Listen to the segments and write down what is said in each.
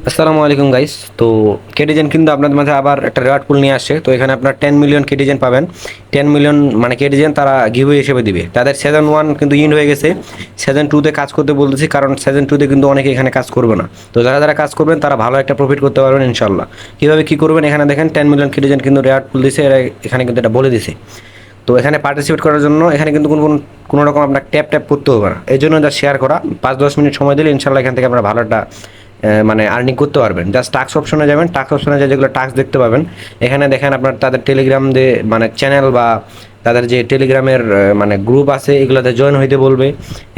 আসসালামু আলাইকুম গাইস। তো কেটিজেন কিন্তু আপনাদের মাঝে আবার একটা রেওয়ার্ড পুল নিয়ে আসছে। তো এখানে আপনার 10 মিলিয়ন কেটিজেন পাবেন। 10 মিলিয়ন মানে কেটিজেন তারা গিভওয়ে হিসেবে দিবে। তাদের সিজন 1 কিন্তু ইন্ড হয়ে গেছে। সিজন 2-তে কাজ করতে বলতেছি, কারণ সিজন 2-তে কিন্তু অনেকে এখানে কাজ করবে না। তো যারা যারা কাজ করবেন তারা ভালো একটা প্রফিট করতে পারবেন ইনশাল্লাহ। কীভাবে কী করবেন এখানে দেখেন, 10 মিলিয়ন কেটিজেন কিন্তু রেওয়ার্ড পুল দিছে, এরা এখানে কিন্তু এটা বলে দিছে। তো এখানে পার্টিসিপেট করার জন্য এখানে কিন্তু কোনো রকম আপনার ট্যাপ ট্যাপ করতে হবে না। এই জন্য যা শেয়ার করা 5-10 মিনিট সময় দিলে ইনশাল্লাহ এখান থেকে আপনারা ভালো একটা মানে আর্নিং করতে পারবেন। জাস্ট টাস্ক অপশনে যাবেন, টাস্ক অপশনে যেগুলো টাস্ক দেখতে পাবেন এখানে দেখেন আপনার তাদের টেলিগ্রাম যে মানে চ্যানেল বা তাদের যে টেলিগ্রামের মানে গ্রুপ আছে এগুলোতে জয়েন হইতে বলবে।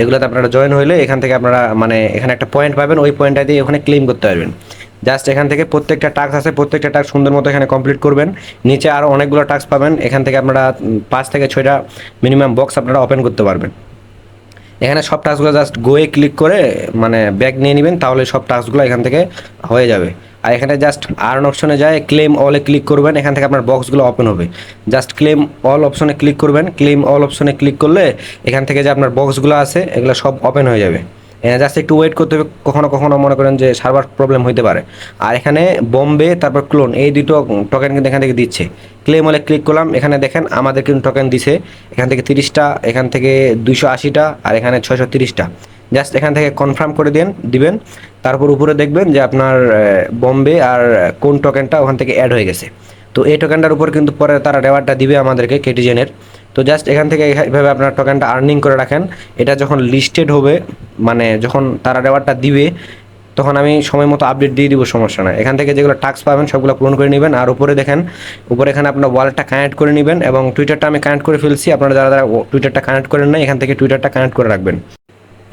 এগুলোতে আপনারা জয়েন হইলে এখান থেকে আপনারা মানে এখানে একটা পয়েন্ট পাবেন, ওই পয়েন্টটা দিয়ে ওখানে ক্লেম করতে পারবেন। জাস্ট এখান থেকে প্রত্যেকটা টাস্ক আছে, প্রত্যেকটা টাস্ক সুন্দর মতো এখানে কমপ্লিট করবেন। নিচে আরও অনেকগুলো টাস্ক পাবেন, এখান থেকে আপনারা 5 থেকে 6টা মিনিমাম বক্স আপনারা ওপেন করতে পারবেন। এখানে সব টাস্কগুলো জাস্ট গোয়ে ক্লিক করে মানে ব্যাক নিয়ে নেবেন, তাহলে সব টাস্কগুলো এখান থেকে হয়ে যাবে। আর এখানে জাস্ট আর্ন অপশনে যায় ক্লেম অলে ক্লিক করবেন, এখান থেকে আপনার বক্সগুলো ওপেন হবে। জাস্ট ক্লেম অল অপশনে ক্লিক করবেন, ক্লেম অল অপশনে ক্লিক করলে এখান থেকে যে আপনার বক্সগুলো আছে এগুলো সব ওপেন হয়ে যাবে। জাস্ট একটু ওয়েট করতে হবে, কখনো কখনো মনে করেন যে সার্ভার প্রবলেম হইতে পারে। আর এখানে বোম্বে তারপর ক্লোন এই দুটো টোকেন কিন্তু এখান থেকে দিচ্ছে। ক্লেম হলে ক্লিক করলাম, এখানে দেখেন আমাদের কিন্তু টোকেন দিছে এখান থেকে 30টা, এখান থেকে 280টা, আর এখানে 630টা। জাস্ট এখান থেকে কনফার্ম করে দিবেন। তারপর উপরে দেখবেন যে আপনার বোম্বে আর কোন টোকেনটা ওখান থেকে অ্যাড হয়ে গেছে। তো এই টোকেনটার উপর কিন্তু পরে তারা রেওয়ার্ডটা দিবে আমাদেরকে কেটিজেনের। তো জাস্ট এখান থেকে এইভাবে আপনার টোকেনটা আর্নিং করে রাখেন। এটা যখন লিস্টেড হবে মানে যখন তারা রেওয়ার্ডটা দিবে তখন আমি সময় মতো আপডেট দিয়ে দিব, সমস্যা নাই। এখান থেকে যেগুলো টাস্ক পাবেন সবগুলো পূরণ করে নেবেন। আর উপরে দেখেন, উপরে এখানে আপনার ওয়ালেটটা কানেক্ট করে নেবেন, এবং টুইটারটা আমি কানেক্ট করে ফেলছি। আপনারা যারা যারা টুইটারটা কানেক্ট করেন না এখান থেকে টুইটারটা কানেক্ট করে রাখবেন।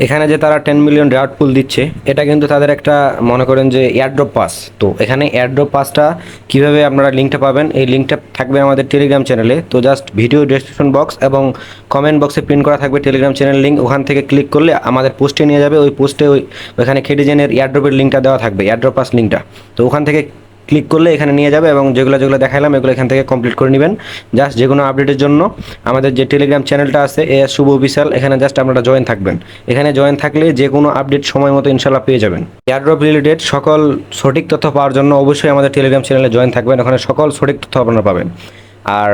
এখানে যে তারা 10 মিলিয়ন রেওয়ার্ড পুল দিচ্ছে এটা কিন্তু তাদের একটা মনে করেন যে এয়ারড্রপ পাস। তো এখানে এয়ারড্রপ পাসটা কীভাবে আপনারা লিঙ্কটা পাবেন, এই লিঙ্কটা থাকবে আমাদের টেলিগ্রাম চ্যানেলে। তো জাস্ট ভিডিও ডেসক্রিপশন বক্স এবং কমেন্ট বক্সে প্রিন্ট করা থাকবে টেলিগ্রাম চ্যানেল লিঙ্ক, ওখান থেকে ক্লিক করলে আমাদের পোস্টে নিয়ে যাবে। ওই পোস্টে ওইখানে কেটিজেনের এয়ারড্রপের লিঙ্কটা দেওয়া থাকবে, এয়ারড্রপ পাস লিঙ্কটা। তো ওখান থেকে ক্লিক করলে এখানে নিয়ে যাবে, এবং যেগুলো যেগুলো দেখালাম এগুলো এখান থেকে কমপ্লিট করে নেবেন। জাস্ট যে কোনো আপডেটের জন্য আমাদের যে টেলিগ্রাম চ্যানেলটা আছে এস শুভ অফিসিয়াল, এখানে জাস্ট আপনারা জয়েন থাকবেন। এখানে জয়েন থাকলে যে কোনো আপডেট সময় মতো ইনশাল্লাহ পেয়ে যাবেন। এয়ারড্রপ রিলেটেড সকল সঠিক তথ্য পাওয়ার জন্য অবশ্যই আমাদের টেলিগ্রাম চ্যানেলে জয়েন থাকবেন, ওখানে সকল সঠিক তথ্য আপনারা পাবেন। আর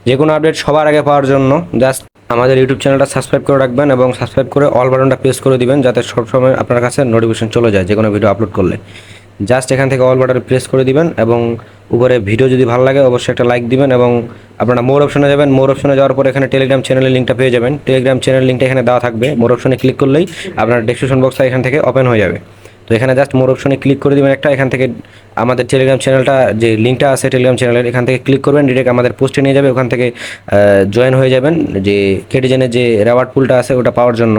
যে কোনো আপডেট সবার আগে পাওয়ার জন্য জাস্ট আমাদের ইউটিউব চ্যানেলটা সাবস্ক্রাইব করে রাখবেন, এবং সাবস্ক্রাইব করে অল বাটনটা প্রেস করে দিবেন, যাতে সবসময় আপনার কাছে নোটিফিকেশন চলে যায় যে কোনো ভিডিও আপলোড করলে। জাস্ট এখান থেকে অল বাটন প্রেস করে দিবেন, এবং উপরে ভিডিও যদি ভালো লাগে অবশ্যই একটা লাইক দিবেন, এবং আপনারা মোর অপশনে যাবেন। মোর অপশনে যাওয়ার পর এখানে টেলিগ্রাম চ্যানেলের লিঙ্কটা পেয়ে যাবেন। টেলিগ্রাম চ্যানেল লিঙ্কটা এখানে দেওয়া থাকবে, মোর অপশনে ক্লিক করলেই আপনার ডেসক্রিপশন বক্সটা এখান থেকে ওপেন হয়ে যাবে। তো এখানে জাস্ট মোর অপশনে ক্লিক করে দিবেন একটা, এখান থেকে আমাদের টেলিগ্রাম চ্যানেলটা যে লিঙ্কটা আছে টেলিগ্রাম চ্যানেলের এখান থেকে ক্লিক করবেন, ডিরেক্ট আমাদের পোস্টে নিয়ে যাবে, ওখান থেকে জয়েন হয়ে যাবেন যে কেটিজেনের যে রেওয়ার্ড পুলটা আছে ওটা পাওয়ার জন্য।